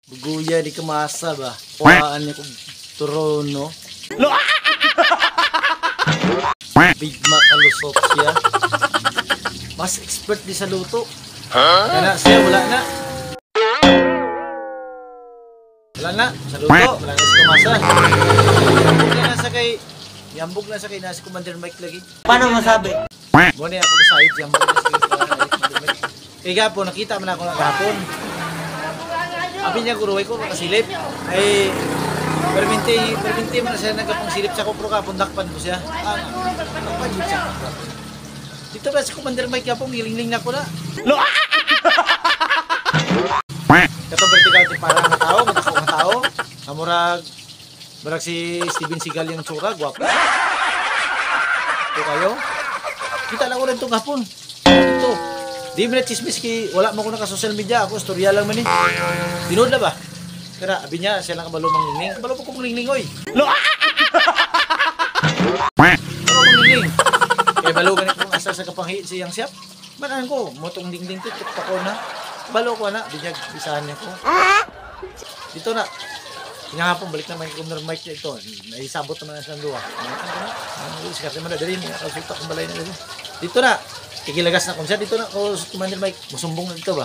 Buguya di kamasa ba? Kuhaan niya kong turono. Big Mac kalusot siya. Mas expert di sa luto. Wala siya, wala na. Wala na, sa luto, wala na sa kumasa. Yambog na sa kay nasa Commander Mike lagi. Paano masabi? Muna ako na side, yambog na sa kay Commander Mike. Kaya gapo, nakita mo na ako nakapon. Abi niya kuruway ko, makasilip. Ay, perminti mo na siya nagkapong silip sa kupro kapon, dakpan ko siya. Dakpan yun siya. Dito ba sa Commander Mike kapong, nilingling na ko na. Katong vertical ti para nga tao, matako nga tao. Kamurag si Steven Seagal yung tsura, guwapo. Ito kayo. Kita lang ko rin itong hapon. Ito. Di mo na chismis ki, wala mo ko na ka social media. Ako, storya lang man eh. Tinood na ba? Kaya, abi niya, siya lang kabalo manglingling. Kabalo po ko manglingling, oy. Kabalo manglingling. Kaya balo ganit kong asal sa kapanghi siyang siyap. Manan ko, motong dingding ko, tukta ko na. Balo ko na, binyag, bisahan niya ko. Dito na. Hinahapon, balik naman yung Commander Mike niya ito. Naisabot naman na sa luwa. Sikat naman na, dali mo. Resulta kong balay na dali. Dito na. Kikilagas na kung siya. Dito na, Commander Mike. Musumbong na dito ba?